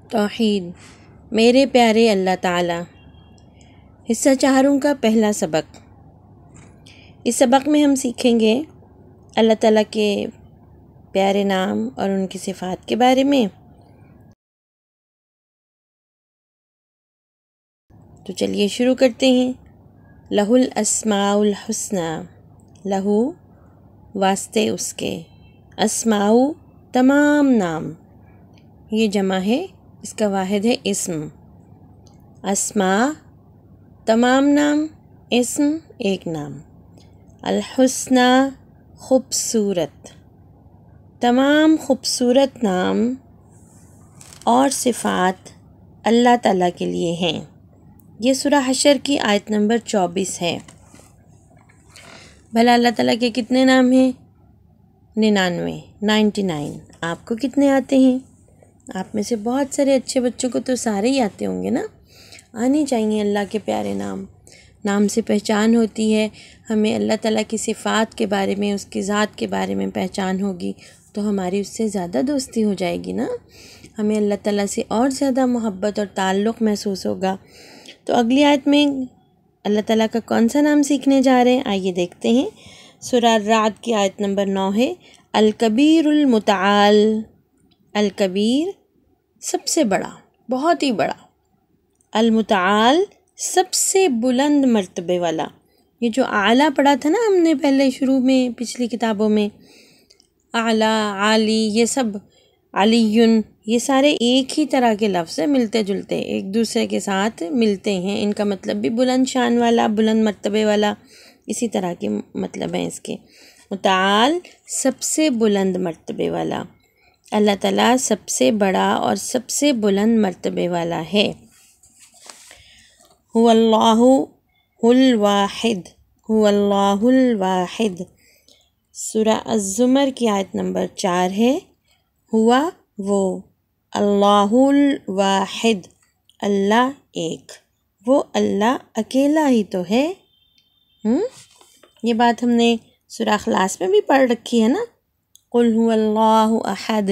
توحید میرے پیارے اللہ تعالیٰ۔ حصہ چہاروں کا پہلا سبق۔ اس سبق میں ہم سیکھیں گے اللہ تعالیٰ کے پیارے نام اور ان کی صفات کے بارے میں۔ تو چلیے شروع کرتے ہیں۔ لہ الاسماء الحسنی، لہو واسطے اس کے، اسماء تمام نام، یہ جمع ہے، اس کا واحد ہے اسم۔ اسماء تمام نام، اسم ایک نام۔ الحسنی خوبصورت، تمام خوبصورت نام اور صفات اللہ تعالیٰ کے لیے ہیں۔ یہ سورہ حشر کی آیت نمبر 24 ہے۔ بھلا اللہ تعالیٰ کے کتنے نام ہیں؟ 99۔ آپ کو کتنے آتے ہیں؟ آپ میں سے بہت سارے اچھے بچوں کو تو سارے ہی آتے ہوں گے نا۔ آنے چاہیے اللہ کے پیارے نام۔ نام سے پہچان ہوتی ہے، ہمیں اللہ تعالیٰ کی صفات کے بارے میں، اس کی ذات کے بارے میں پہچان ہوگی تو ہماری اس سے زیادہ دوستی ہو جائے گی نا، ہمیں اللہ تعالیٰ سے اور زیادہ محبت اور تعلق محسوس ہوگا۔ تو اگلی آیت میں اللہ تعالیٰ کا کون سا نام سیکھنے جا رہے ہیں؟ آئیے دیکھتے ہیں۔ سورہ الرعد کی آیت نمبر 9 ہے الکبیر المتعال۔ الکبیر سب سے بڑا، بہت ہی بڑا، المتعال سب سے بلند مرتبے والا۔ یہ جو اعلیٰ پڑھا تھا نا ہم نے پہلے شروع میں پچھلی کتابوں میں، اعلیٰ، عالی، یہ سب، علیٌ، یہ سارے ایک ہی طرح کے لفظ ہیں، ملتے جلتے ایک دوسرے کے ساتھ ملتے ہیں، ان کا مطلب بھی بلند شان والا، بلند مرتبے والا، اسی طرح کے مطلب ہیں اس کے۔ متعال سب سے بلند مرتبے والا، اللہ تعالیٰ سب سے بڑا اور سب سے بلند مرتبے والا ہے۔ هو اللہ الواحد، هو اللہ الواحد۔ سورہ الزمر کی آیت نمبر 4 ہے ہوا وہ، اللہ الواحد، اللہ ایک، وہ اللہ اکیلا ہی تو ہے۔ یہ بات ہم نے سورہ اخلاص میں بھی پڑھ رکھی ہے نا، قل هو اللہ احد،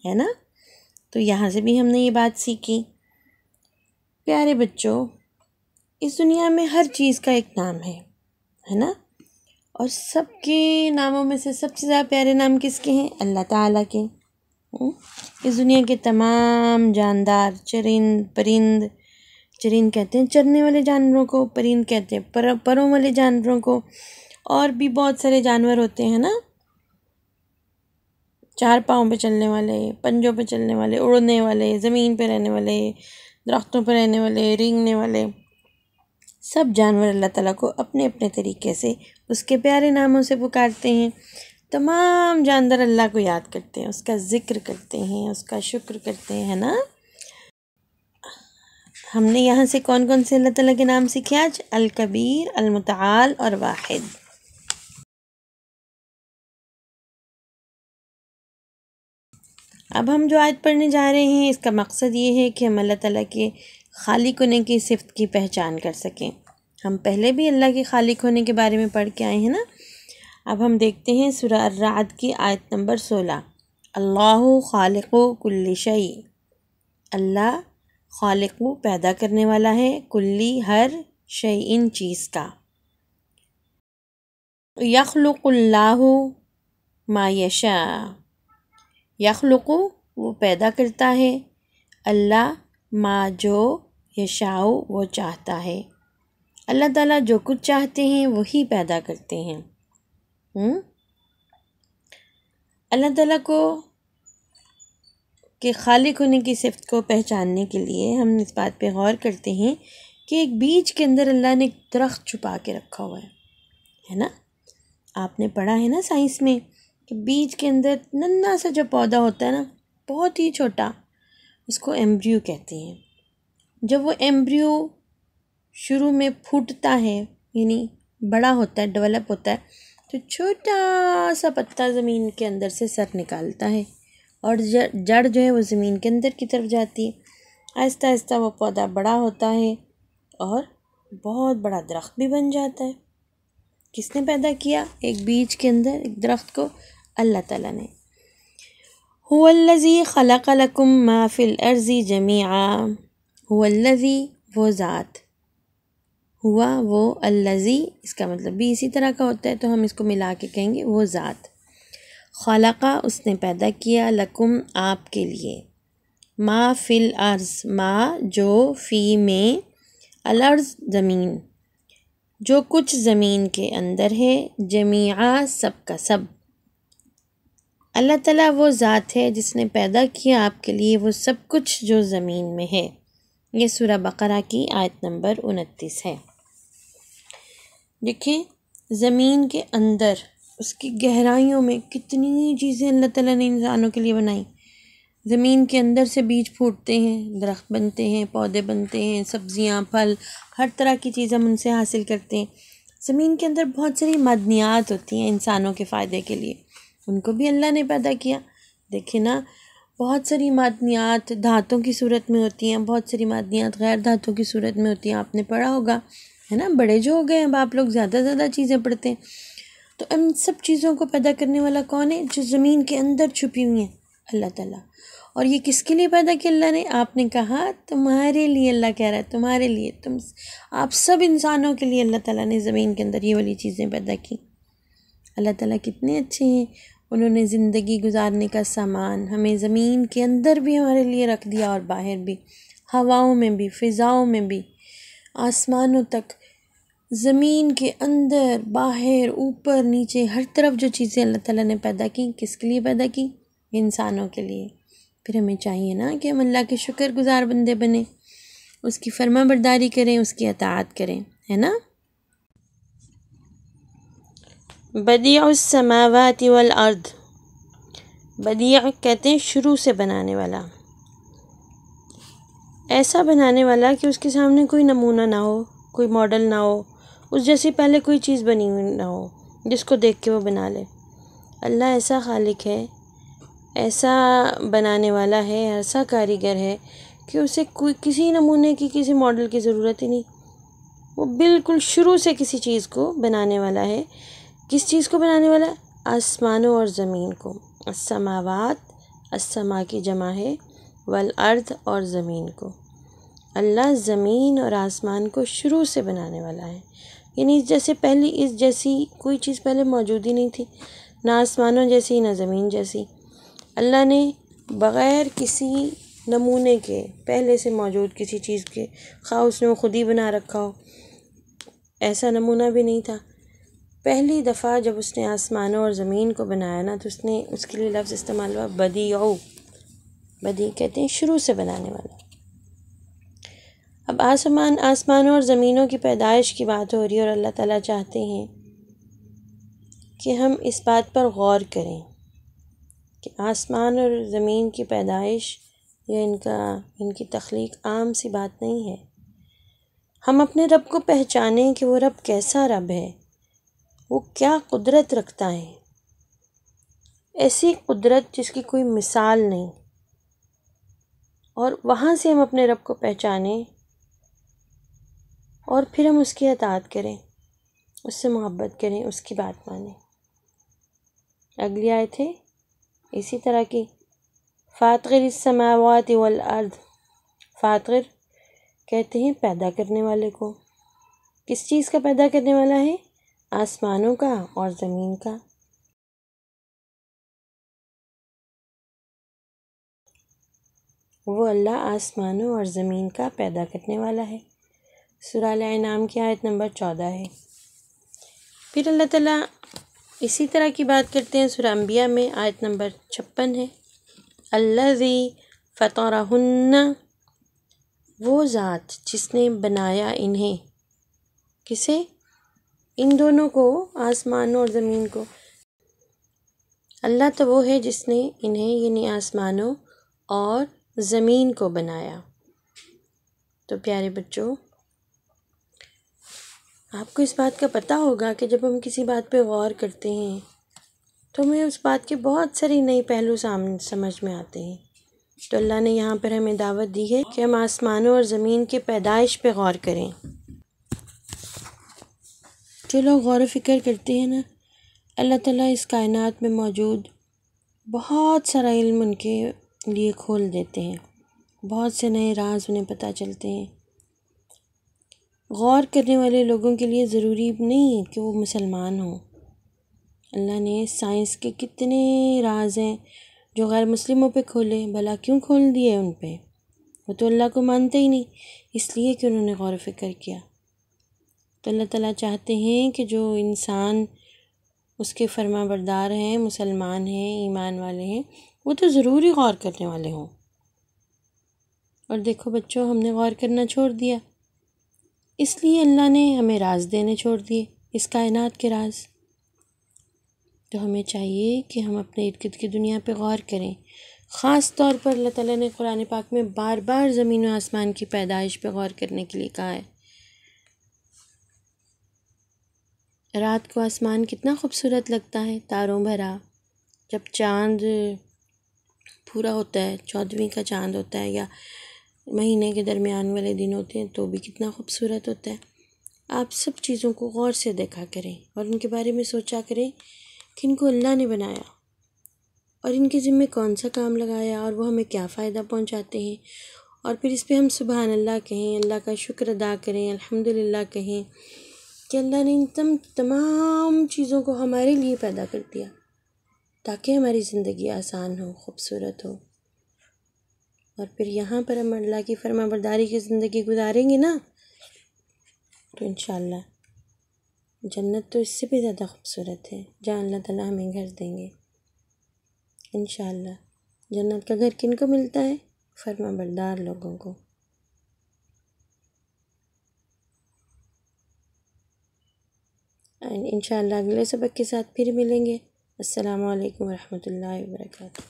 ہے نا، تو یہاں سے بھی ہم نے یہ بات سیکھی۔ پیارے بچوں، اس دنیا میں ہر چیز کا ایک نام ہے نا، اور سب کے ناموں میں سے سب سے زیادہ پیارے نام کس کے ہیں؟ اللہ تعالیٰ کے۔ اس دنیا کے تمام جاندار، چرند، پرند، چرند کہتے ہیں چرنے والے جانوروں کو، پرند کہتے ہیں پروں والے جانوروں کو، اور بھی بہت سارے جانور ہوتے ہیں نا، 4 پاؤں پہ چلنے والے، پنجوں پہ چلنے والے، اڑنے والے، زمین پہ رہنے والے، درختوں پہ رہنے والے، رینگنے والے، سب جانور اللہ تعالیٰ کو اپنے اپنے طریقے سے اس کے پیارے ناموں سے پکارتے ہیں۔ تمام جاندار اللہ کو یاد کرتے ہیں، اس کا ذکر کرتے ہیں، اس کا شکر کرتے ہیں نا۔ ہم نے یہاں سے کون کون سے اللہ تعالیٰ کے نام سیکھے آج؟ الکبیر، المتعال اور واحد۔ اب ہم جو آیت پڑھنے جا رہے ہیں، اس کا مقصد یہ ہے کہ ہم اللہ تعالیٰ کے خالق ہونے کی صفت کی پہچان کر سکیں۔ ہم پہلے بھی اللہ کے خالق ہونے کے بارے میں پڑھ کے آئے ہیں نا۔ اب ہم دیکھتے ہیں سورہ الرعد کی آیت نمبر 16، اللہ خالق کل شیء، اللہ خالق پیدا کرنے والا ہے، کلی ہر، شیء چیز کا۔ یخلق اللہ ما یشاء، یخلق وہ پیدا کرتا ہے، اللہ ما جو، یشاء وہ چاہتا ہے، اللہ تعالیٰ جو کچھ چاہتے ہیں وہی پیدا کرتے ہیں۔ اللہ تعالیٰ کو کہ خالق ہونے کی صفت کو پہچاننے کے لیے ہم اس بات پہ غور کرتے ہیں کہ ایک بیج کے اندر اللہ نے ایک درخت چھپا کے رکھا ہوا ہے نا۔ آپ نے پڑھا ہے نا سائنس میں کہ بیج کے اندر ننھا سا جو پودا ہوتا ہے نا، بہت ہی چھوٹا، اس کو ایمبریو کہتے ہیں۔ جب وہ ایمبریو شروع میں پھوٹتا ہے، یعنی بڑا ہوتا ہے، ڈیولپ ہوتا ہے، تو چھوٹا سا پتا زمین کے اندر سے سر نکالتا ہے، اور جڑ جو ہے وہ زمین کے اندر کی طرف جاتی ہے۔ آہستہ آہستہ وہ پودا بڑا ہوتا ہے اور بہت بڑا درخت بھی بن جاتا ہے۔ کس نے پیدا کیا ایک بیج کے اندر ایک درخت کو؟ اللہ تعالیٰ نے۔ هو الذی خلق لکم ما فی الارض جمیعا، هو الذی وہ ذات، ہوا وہ، الذی اس کا مطلب بھی اسی طرح کا ہوتا ہے تو ہم اس کو ملا کے کہیں گے وہ ذات، خلقہ اس نے پیدا کیا، لکم آپ کے لیے، ما فی الارض ما جو، فی میں، الارض زمین، جو کچھ زمین کے اندر ہے، جمیعا سب کا سب، اللہ تعالیٰ وہ ذات ہے جس نے پیدا کیا آپ کے لیے وہ سب کچھ جو زمین میں ہے۔ یہ سورہ بقرہ کی آیت نمبر 29 ہے۔ دیکھیں زمین کے اندر اس کی گہرائیوں میں کتنی چیزیں اللہ تعالیٰ نے انسانوں کے لیے بنائیں۔ زمین کے اندر سے بیج پھوٹتے ہیں، درخت بنتے ہیں، پودے بنتے ہیں، سبزیاں، پھل، ہر طرح کی چیز ہم ان سے حاصل کرتے ہیں۔ زمین کے اندر بہت ساری معدنیات ہوتی ہیں انسانوں کے فائدے کے لیے، ان کو بھی اللہ نے پیدا کیا۔ دیکھیں نا، بہت ساری معدنیات دھاتوں کی صورت میں ہوتی ہیں، بہت ساری معدنیات غیر دھاتوں کی صورت میں ہوتی ہیں، آپ نے پڑھا ہوگا، ہے نا، بڑے جو ہو گئے اب آپ لوگ زیادہ چیزیں پڑھتے ہیں۔ تو ان سب چیزوں کو پیدا کرنے والا کون ہے؟ جو زمین کے اندر چھپی ہوئی ہیں، اللہ تعالیٰ۔ اور یہ کس کے لیے پیدا کیا اللہ نے؟ آپ نے کہا تمہارے لیے، اللہ کہہ رہا ہے تمہارے لیے، آپ سب انسانوں کے لیے اللہ تعالیٰ نے زمین کے اندر یہ والی چیزیں پیدا کی۔ اللہ تعالیٰ کتنے اچھے ہیں، انہوں نے زندگی گزارنے کا سامان ہمیں زمین کے اندر بھی ہمارے لیے رکھ دیا اور باہر بھی، ہواؤں میں بھی، فضاؤں میں بھی، آسمانوں تک، زمین کے اندر، باہر، اوپر، نیچے، ہر طرف جو چیزیں اللہ تعالیٰ نے پیدا کی، کس کے لیے پیدا کی؟ انسانوں کے لیے۔ پھر ہمیں چاہیے نا کہ ہم اللہ کے شکر گزار بندے بنیں، اس کی فرما برداری کریں، اس کی اطاعت کریں، ہے نا۔ بدیع السماوات والارض، بدیع کہتے ہیں شروع سے بنانے والا، ایسا بنانے والا کہ اس کے سامنے کوئی نمونہ نہ ہو، کوئی ماڈل نہ ہو، اس جیسی پہلے کوئی چیز بنی ہوئی نہ ہو جس کو دیکھ کے وہ بنا لے۔ اللہ ایسا خالق ہے، ایسا بنانے والا ہے، ایسا کاریگر ہے کہ اسے کوئی کسی نمونے کی، کسی ماڈل کی ضرورت ہی نہیں، وہ بالکل شروع سے کسی چیز کو بنانے والا ہے۔ کس چیز کو بنانے والا؟ آسمانوں اور زمین کو۔ السماوات، السما کی جمع ہے، والارض اور زمین کو۔ اللہ زمین اور آسمان کو شروع سے بنانے والا ہے، یعنی اس جیسی کوئی چیز پہلے موجود ہی نہیں تھی، نہ آسمانوں جیسی نہ زمین جیسی۔ اللہ نے بغیر کسی نمونے کے، پہلے سے موجود کسی چیز کے، خواہ اس نے وہ خود ہی بنا رکھا ہو، ایسا نمونہ بھی نہیں تھا۔ پہلی دفعہ جب اس نے آسمانوں اور زمین کو بنایا نا، تو اس نے اس کے لیے لفظ استعمال ہوا بدیع، بدیع کہتے ہیں شروع سے بنانے والا۔ اب آسمانوں اور زمینوں کی پیدائش کی بات ہو رہی ہے، اور اللہ تعالیٰ چاہتے ہیں کہ ہم اس بات پر غور کریں کہ آسمان اور زمین کی پیدائش یا ان کی تخلیق عام سی بات نہیں ہے۔ ہم اپنے رب کو پہچانیں کہ وہ رب کیسا رب ہے، وہ کیا قدرت رکھتا ہے، ایسی قدرت جس کی کوئی مثال نہیں، اور وہاں سے ہم اپنے رب کو پہچانیں اور پھر ہم اس کی اطاعت کریں، اس سے محبت کریں، اس کی بات مانیں۔ اگلی آیت ہے اسی طرح کی، فاطر السماوات والارض، فاطر کہتے ہیں پیدا کرنے والے کو۔ کس چیز کا پیدا کرنے والا ہے؟ آسمانوں کا اور زمین کا۔ وہ اللہ آسمانوں اور زمین کا پیدا کرنے والا ہے۔ سورہ الانعام کی آیت نمبر 14 ہے۔ پھر اللہ تعالیٰ اسی طرح کی بات کرتے ہیں سورہ انبیاء میں، آیت نمبر 56 ہے، الذی فطرہن، وہ ذات جس نے بنایا انہیں، کسے؟ ان دونوں کو، آسمانوں اور زمین کو۔ اللہ تو وہ ہے جس نے انہیں، یعنی آسمانوں اور زمین کو بنایا۔ تو پیارے بچوں، آپ کو اس بات کا پتہ ہوگا کہ جب ہم کسی بات پہ غور کرتے ہیں تو ہمیں اس بات کے بہت ساری نئی پہلو سمجھ میں آتے ہیں۔ تو اللہ نے یہاں پر ہمیں دعوت دی ہے کہ ہم آسمانوں اور زمین کے پیدائش پہ غور کریں۔ جو لوگ غور و فکر کرتے ہیں نا، اللہ تعالیٰ اس کائنات میں موجود بہت سارا علم ان کے لیے کھول دیتے ہیں، بہت سے نئے راز انہیں پتہ چلتے ہیں۔ غور کرنے والے لوگوں کے لیے ضروری نہیں کہ وہ مسلمان ہوں۔ اللہ نے سائنس کے کتنے راز ہیں جو غیر مسلموں پہ کھولے، بھلا کیوں کھول دیے ان پہ؟ وہ تو اللہ کو مانتے ہی نہیں، اس لیے کہ انہوں نے غور و فکر کیا۔ تو اللہ تعالیٰ چاہتے ہیں کہ جو انسان اس کے فرما بردار ہیں، مسلمان ہیں، ایمان والے ہیں، وہ تو ضروری غور کرنے والے ہوں۔ اور دیکھو بچوں، ہم نے غور کرنا چھوڑ دیا، اس لیے اللہ نے ہمیں راز دینے چھوڑ دیے، اس کائنات کے راز۔ تو ہمیں چاہیے کہ ہم اپنے ارد گرد کی دنیا پہ غور کریں۔ خاص طور پر اللہ تعالیٰ نے قرآن پاک میں بار بار زمین و آسمان کی پیدائش پہ غور کرنے کے لیے کہا ہے۔ رات کو آسمان کتنا خوبصورت لگتا ہے، تاروں بھرا۔ جب چاند پورا ہوتا ہے، 14ویں کا چاند ہوتا ہے یا مہینے کے درمیان والے دن ہوتے ہیں تو بھی کتنا خوبصورت ہوتا ہے۔ آپ سب چیزوں کو غور سے دیکھا کریں اور ان کے بارے میں سوچا کریں کہ ان کو اللہ نے بنایا اور ان کے ذمے کون سا کام لگایا اور وہ ہمیں کیا فائدہ پہنچاتے ہیں، اور پھر اس پہ ہم سبحان اللہ کہیں، اللہ کا شکر ادا کریں، الحمدللہ کہیں کہ اللہ نے ان تمام چیزوں کو ہمارے لیے پیدا کر دیا تاکہ ہماری زندگی آسان ہو، خوبصورت ہو۔ اور پھر یہاں پر ہم اللہ کی فرما برداری کی زندگی گزاریں گے نا تو انشاءاللہ جنت تو اس سے بھی زیادہ خوبصورت ہے، جہاں اللہ تعالیٰ ہمیں گھر دیں گے انشاءاللہ۔ جنت کا گھر کن کو ملتا ہے؟ فرما بردار لوگوں کو۔ انشاءاللہ اگلے سبق کے ساتھ پھر ملیں گے۔ السلام علیکم ورحمۃ اللہ وبرکاتہ۔